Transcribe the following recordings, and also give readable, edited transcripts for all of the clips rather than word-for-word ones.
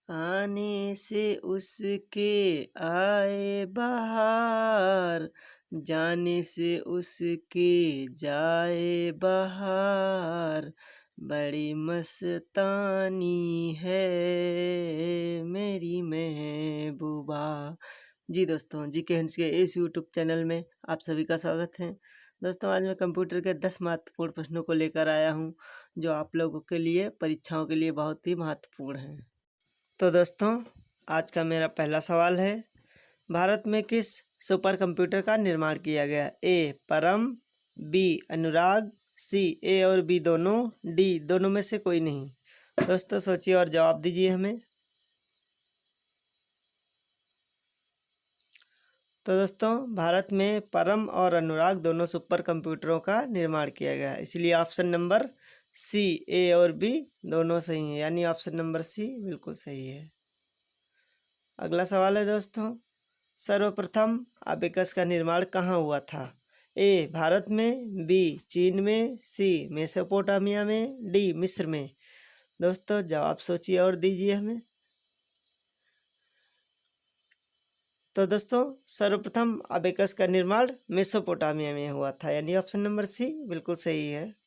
आने से उसके आए बहार, जाने से उसके जाए बहार। बड़ी मस्तानी है मेरी महबूबा। जी दोस्तों, जी के हिंट्स के इस यूट्यूब चैनल में आप सभी का स्वागत है। दोस्तों, आज मैं कंप्यूटर के 10 महत्वपूर्ण प्रश्नों को लेकर आया हूं, जो आप लोगों के लिए परीक्षाओं के लिए बहुत ही महत्वपूर्ण हैं। तो दोस्तों, आज का मेरा पहला सवाल है, भारत में किस सुपर कंप्यूटर का निर्माण किया गया? ए परम, बी अनुराग, सी ए और बी दोनों, डी दोनों में से कोई नहीं। दोस्तों सोचिए और जवाब दीजिए हमें। तो दोस्तों, भारत में परम और अनुराग दोनों सुपर कंप्यूटरों का निर्माण किया गया है, इसलिए ऑप्शन नंबर सी ए और बी दोनों सही है, यानी ऑप्शन नंबर सी बिल्कुल सही है। अगला सवाल है दोस्तों, सर्वप्रथम अबेकस का निर्माण कहाँ हुआ था? ए भारत में, बी चीन में, सी मेसोपोटामिया में, डी मिस्र में। दोस्तों जवाब सोचिए और दीजिए हमें। तो दोस्तों, सर्वप्रथम अबेकस का निर्माण मेसोपोटामिया में हुआ था, यानी ऑप्शन नंबर सी बिल्कुल सही है।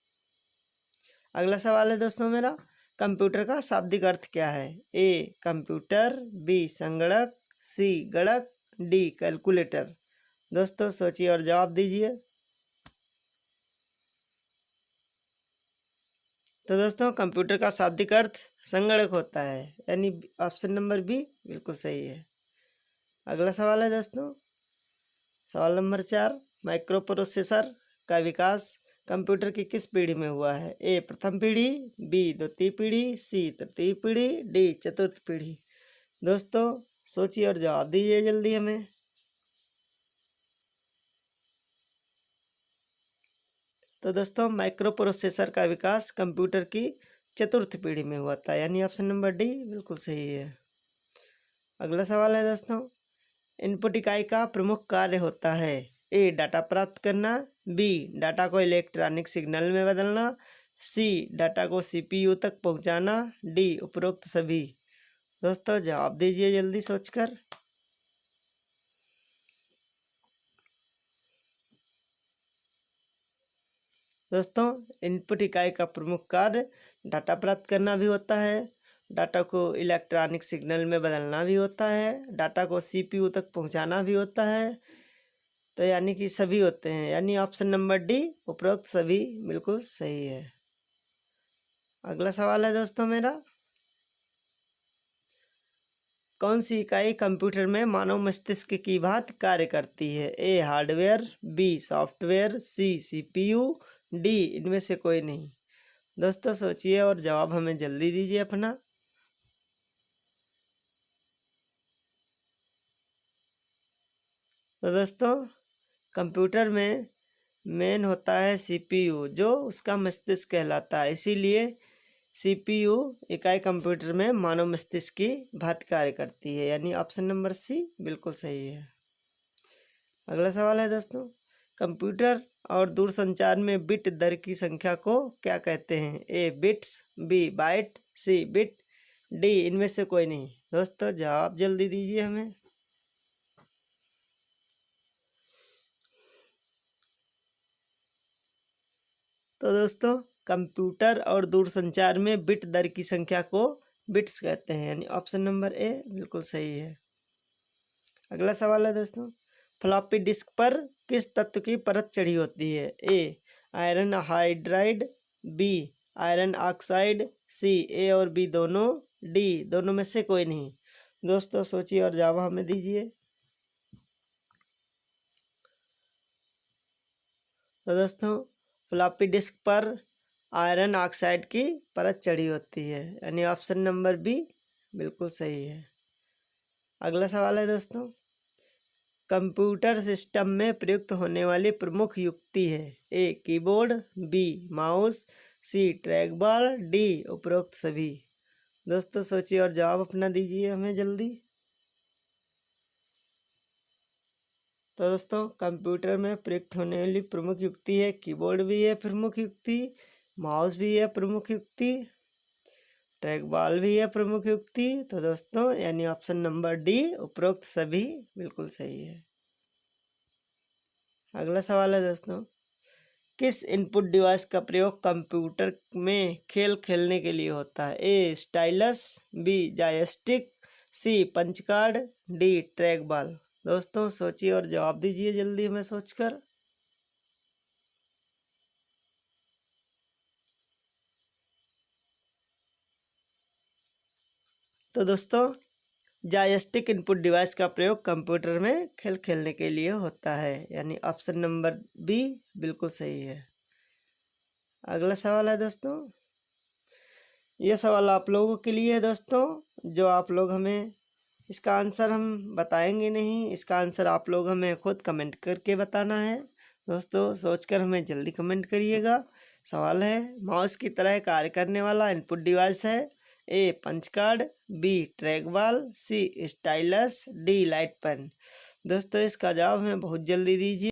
अगला सवाल है दोस्तों मेरा, कंप्यूटर का शाब्दिक अर्थ क्या है? ए कंप्यूटर, बी संगणक, सी गणक, डी कैलकुलेटर। दोस्तों सोचिए और जवाब दीजिए। तो दोस्तों, कंप्यूटर का शाब्दिक अर्थ संगणक होता है, यानी ऑप्शन नंबर बी बिल्कुल सही है। अगला सवाल है दोस्तों, सवाल नंबर 4, माइक्रो प्रोसेसर का विकास कंप्यूटर की किस पीढ़ी में हुआ है? ए प्रथम पीढ़ी, बी द्वितीय पीढ़ी, सी तृतीय पीढ़ी, डी चतुर्थ पीढ़ी। दोस्तों सोचिए और जवाब दीजिए जल्दी हमें। तो दोस्तों, माइक्रो प्रोसेसर का विकास कंप्यूटर की चतुर्थ पीढ़ी में हुआ था, यानी ऑप्शन नंबर डी बिल्कुल सही है। अगला सवाल है दोस्तों, इनपुट इकाई का प्रमुख कार्य होता है? ए डाटा प्राप्त करना, बी डाटा को इलेक्ट्रॉनिक सिग्नल में बदलना, सी डाटा को सीपीयू तक पहुंचाना, डी उपरोक्त सभी। दोस्तों जवाब दीजिए जल्दी सोचकर। दोस्तों, इनपुट इकाई का प्रमुख कार्य डाटा प्राप्त करना भी होता है, डाटा को इलेक्ट्रॉनिक सिग्नल में बदलना भी होता है, डाटा को सीपीयू तक पहुंचाना भी होता है, तो यानी कि सभी होते हैं, यानी ऑप्शन नंबर डी उपरोक्त सभी बिल्कुल सही है। अगला सवाल है दोस्तों मेरा, कौन सी इकाई कंप्यूटर में मानव मस्तिष्क की भांति कार्य करती है? A hardware, B software, C CPU, D इनमें से कोई नहीं। दोस्तों सोचिए और जवाब हमें जल्दी दीजिए अपना। तो दोस्तों, कंप्यूटर में मेन होता है सीपीयू, जो उसका मस्तिष्क कहलाता है, इसीलिए सीपीयू इकाई कंप्यूटर में मानव मस्तिष्क की भांति कार्य करती है, यानी ऑप्शन नंबर सी बिल्कुल सही है। अगला सवाल है दोस्तों, कंप्यूटर और दूरसंचार में बिट दर की संख्या को क्या कहते हैं? ए बिट्स, बी बाइट, सी बिट, डी इनमें से कोई नहीं। दोस्तों जवाब जल्दी दीजिए हमें। तो दोस्तों, कंप्यूटर और दूरसंचार में बिट दर की संख्या को बिट्स कहते हैं, यानी ऑप्शन नंबर ए बिल्कुल सही है। अगला सवाल है दोस्तों, फ्लॉपी डिस्क पर किस तत्व की परत चढ़ी होती है? A iron hydride, B iron oxide, C A और बी दोनों, डी दोनों में से कोई नहीं। दोस्तों सोचिए और जवाब हमें दीजिए। तो दोस्तों, फ्लॉपी डिस्क पर आयरन ऑक्साइड की परत चढ़ी होती है, यानी ऑप्शन नंबर बी बिल्कुल सही है। अगला सवाल है दोस्तों, कंप्यूटर सिस्टम में प्रयुक्त होने वाली प्रमुख युक्ति है? A keyboard, B mouse, C track ball, D उपरोक्त सभी। दोस्तों सोचिए और जवाब अपना दीजिए हमें जल्दी। तो दोस्तों, कंप्यूटर में प्रयुक्त होने वाली प्रमुख युक्ति है कीबोर्ड भी है प्रमुख युक्ति, माउस भी है प्रमुख युक्ति, ट्रैक बॉल भी है प्रमुख युक्ति। तो दोस्तों यानी ऑप्शन नंबर डी उपरोक्त सभी बिल्कुल सही है। अगला सवाल है दोस्तों, किस इनपुट डिवाइस का प्रयोग कंप्यूटर में खेल खेलने के लिए होता है? A stylus, B joystick, C punch card, D track ball. दोस्तों सोचिए और जवाब दीजिए जल्दी में सोचकर। तो दोस्तों जॉयस्टिक इनपुट डिवाइस का प्रयोग कंप्यूटर में खेल खेलने के लिए होता है, यानी ऑप्शन नंबर बी बिल्कुल सही है। अगला सवाल है दोस्तों, यह सवाल आप लोगों के लिए है दोस्तों, जो आप लोग हमें इसका आंसर हम बताएंगे नहीं, इसका आंसर आप लोग हमें खुद कमेंट करके बताना है। दोस्तों सोचकर हमें जल्दी कमेंट करिएगा। सवाल है, माउस की तरह कार्य करने वाला इनपुट डिवाइस है? A punch card, B track ball, C stylus, D light pen. दोस्तों इसका जवाब हमें बहुत जल्दी दीजिए।